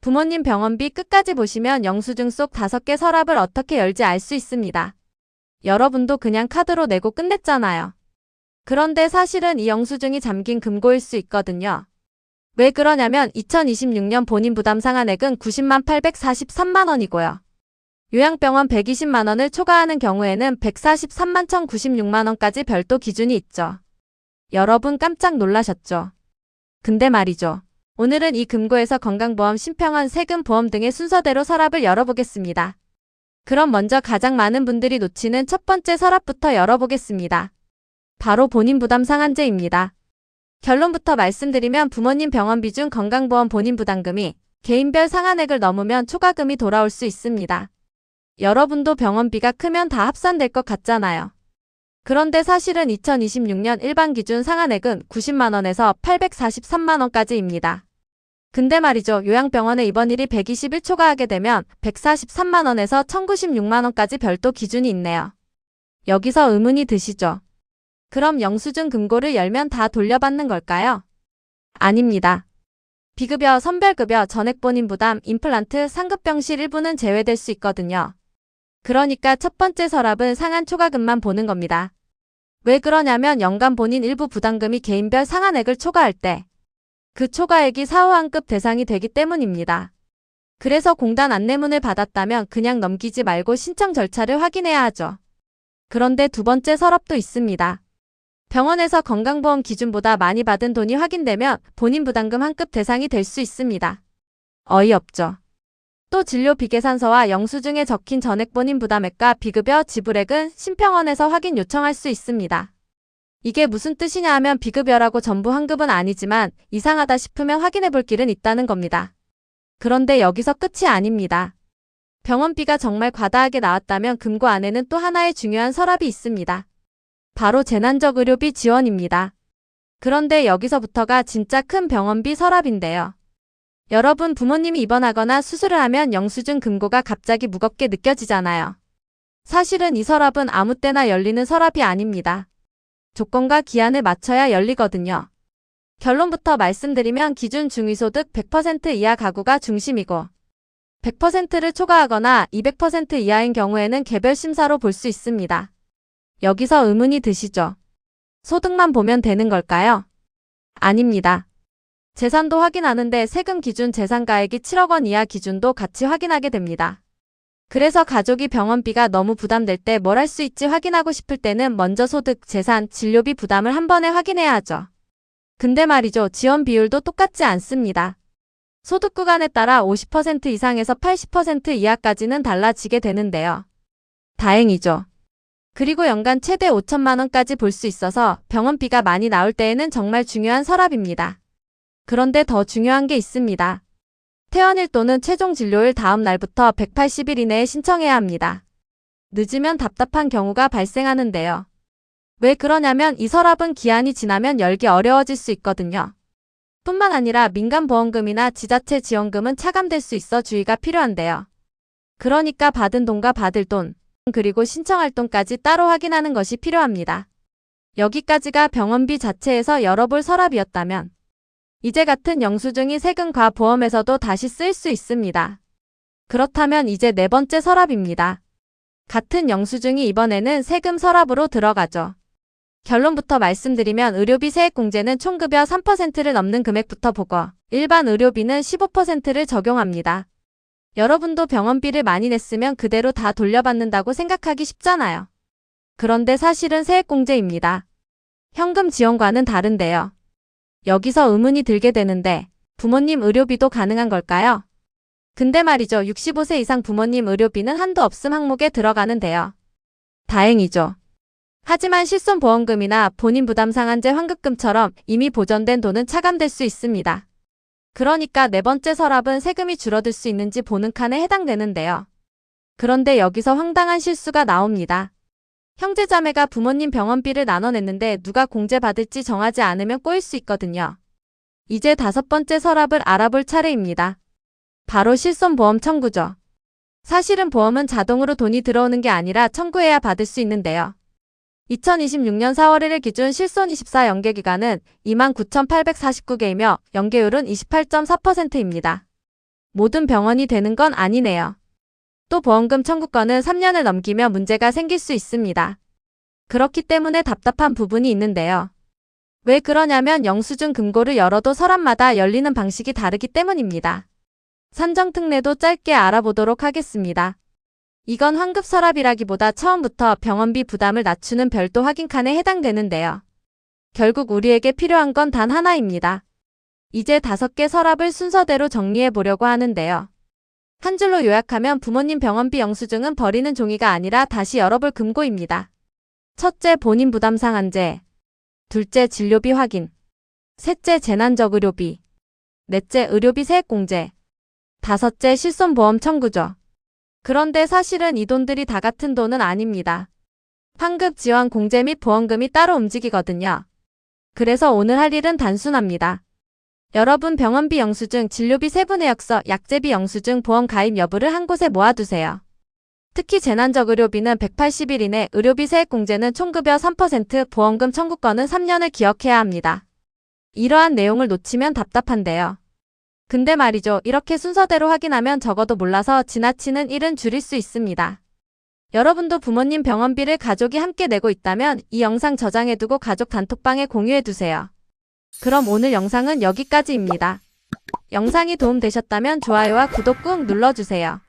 부모님 병원비 끝까지 보시면 영수증 속 5개 서랍을 어떻게 열지 알 수 있습니다. 여러분도 그냥 카드로 내고 끝냈잖아요. 그런데 사실은 이 영수증이 잠긴 금고일 수 있거든요. 왜 그러냐면 2026년 본인 부담 상한액은 90만 843만 원이고요. 요양병원 120만 원을 초과하는 경우에는 143만 1,096만 원까지 별도 기준이 있죠. 여러분 깜짝 놀라셨죠? 근데 말이죠. 오늘은 이 금고에서 건강보험, 심평원, 세금, 보험 등의 순서대로 서랍을 열어보겠습니다. 그럼 먼저 가장 많은 분들이 놓치는 첫 번째 서랍부터 열어보겠습니다. 바로 본인 부담 상한제입니다. 결론부터 말씀드리면 부모님 병원비 중 건강보험 본인 부담금이 개인별 상한액을 넘으면 초과금이 돌아올 수 있습니다. 여러분도 병원비가 크면 다 합산될 것 같잖아요. 그런데 사실은 2026년 일반 기준 상한액은 90만 원에서 843만 원까지입니다. 근데 말이죠. 요양병원에 입원일이 120일 초과하게 되면 143만 원에서 1,096만 원까지 별도 기준이 있네요. 여기서 의문이 드시죠? 그럼 영수증 금고를 열면 다 돌려받는 걸까요? 아닙니다. 비급여, 선별급여, 전액 본인 부담, 임플란트, 상급병실 일부는 제외될 수 있거든요. 그러니까 첫 번째 서랍은 상한 초과금만 보는 겁니다. 왜 그러냐면 연간 본인 일부 부담금이 개인별 상한액을 초과할 때 그 초과액이 사후환급 대상이 되기 때문입니다. 그래서 공단 안내문을 받았다면 그냥 넘기지 말고 신청 절차를 확인해야 하죠. 그런데 두 번째 서랍도 있습니다. 병원에서 건강보험 기준보다 많이 받은 돈이 확인되면 본인 부담금 환급 대상이 될 수 있습니다. 어이없죠. 또 진료 비계산서와 영수증에 적힌 전액 본인 부담액과 비급여 지불액은 심평원에서 확인 요청할 수 있습니다. 이게 무슨 뜻이냐 하면 비급여라고 전부 환급은 아니지만 이상하다 싶으면 확인해 볼 길은 있다는 겁니다. 그런데 여기서 끝이 아닙니다. 병원비가 정말 과다하게 나왔다면 금고 안에는 또 하나의 중요한 서랍이 있습니다. 바로 재난적 의료비 지원입니다. 그런데 여기서부터가 진짜 큰 병원비 서랍인데요. 여러분 부모님이 입원하거나 수술을 하면 영수증 금고가 갑자기 무겁게 느껴지잖아요. 사실은 이 서랍은 아무 때나 열리는 서랍이 아닙니다. 조건과 기한을 맞춰야 열리거든요. 결론부터 말씀드리면 기준 중위소득 100% 이하 가구가 중심이고 100%를 초과하거나 200% 이하인 경우에는 개별 심사로 볼 수 있습니다. 여기서 의문이 드시죠? 소득만 보면 되는 걸까요? 아닙니다. 재산도 확인하는데 세금 기준 재산가액이 7억 원 이하 기준도 같이 확인하게 됩니다. 그래서 가족이 병원비가 너무 부담될 때 뭘 할 수 있지 확인하고 싶을 때는 먼저 소득, 재산, 진료비 부담을 한 번에 확인해야 하죠. 근데 말이죠. 지원 비율도 똑같지 않습니다. 소득 구간에 따라 50% 이상에서 80% 이하까지는 달라지게 되는데요. 다행이죠. 그리고 연간 최대 5천만 원까지 볼 수 있어서 병원비가 많이 나올 때에는 정말 중요한 서랍입니다. 그런데 더 중요한 게 있습니다. 퇴원일 또는 최종 진료일 다음 날부터 180일 이내에 신청해야 합니다. 늦으면 답답한 경우가 발생하는데요. 왜 그러냐면 이 서랍은 기한이 지나면 열기 어려워질 수 있거든요. 뿐만 아니라 민간보험금이나 지자체 지원금은 차감될 수 있어 주의가 필요한데요. 그러니까 받은 돈과 받을 돈, 그리고 신청할 돈까지 따로 확인하는 것이 필요합니다. 여기까지가 병원비 자체에서 열어볼 서랍이었다면 이제 같은 영수증이 세금과 보험에서도 다시 쓰일 수 있습니다. 그렇다면 이제 네 번째 서랍입니다. 같은 영수증이 이번에는 세금 서랍으로 들어가죠. 결론부터 말씀드리면 의료비 세액공제는 총급여 3%를 넘는 금액부터 보고 일반 의료비는 15%를 적용합니다. 여러분도 병원비를 많이 냈으면 그대로 다 돌려받는다고 생각하기 쉽잖아요. 그런데 사실은 세액공제입니다. 현금 지원과는 다른데요. 여기서 의문이 들게 되는데 부모님 의료비도 가능한 걸까요? 근데 말이죠. 65세 이상 부모님 의료비는 한도 없음 항목에 들어가는데요. 다행이죠. 하지만 실손보험금이나 본인 부담 상한제 환급금처럼 이미 보전된 돈은 차감될 수 있습니다. 그러니까 네 번째 서랍은 세금이 줄어들 수 있는지 보는 칸에 해당되는데요. 그런데 여기서 황당한 실수가 나옵니다. 형제자매가 부모님 병원비를 나눠냈는데 누가 공제받을지 정하지 않으면 꼬일 수 있거든요. 이제 다섯 번째 서랍을 알아볼 차례입니다. 바로 실손보험 청구죠. 사실은 보험은 자동으로 돈이 들어오는 게 아니라 청구해야 받을 수 있는데요. 2026년 4월 1일 기준 실손 24 연계기간은 29,849개이며 연계율은 28.4%입니다. 모든 병원이 되는 건 아니네요. 또 보험금 청구권은 3년을 넘기면 문제가 생길 수 있습니다. 그렇기 때문에 답답한 부분이 있는데요. 왜 그러냐면 영수증 금고를 열어도 서랍마다 열리는 방식이 다르기 때문입니다. 산정특례도 짧게 알아보도록 하겠습니다. 이건 환급 서랍이라기보다 처음부터 병원비 부담을 낮추는 별도 확인칸에 해당되는데요. 결국 우리에게 필요한 건 단 하나입니다. 이제 5개 서랍을 순서대로 정리해 보려고 하는데요. 한 줄로 요약하면 부모님 병원비 영수증은 버리는 종이가 아니라 다시 열어볼 금고입니다. 첫째, 본인 부담 상한제. 둘째, 진료비 확인. 셋째, 재난적 의료비. 넷째, 의료비 세액공제. 다섯째, 실손보험 청구죠. 그런데 사실은 이 돈들이 다 같은 돈은 아닙니다. 환급 지원 공제 및 보험금이 따로 움직이거든요. 그래서 오늘 할 일은 단순합니다. 여러분 병원비 영수증, 진료비 세부내역서, 약제비 영수증, 보험 가입 여부를 한 곳에 모아두세요. 특히 재난적 의료비는 180일 이내, 의료비 세액공제는 총급여 3%, 보험금 청구권은 3년을 기억해야 합니다. 이러한 내용을 놓치면 답답한데요. 근데 말이죠. 이렇게 순서대로 확인하면 적어도 몰라서 지나치는 일은 줄일 수 있습니다. 여러분도 부모님 병원비를 가족이 함께 내고 있다면 이 영상 저장해두고 가족 단톡방에 공유해두세요. 그럼 오늘 영상은 여기까지입니다. 영상이 도움되셨다면 좋아요와 구독 꾹 눌러주세요.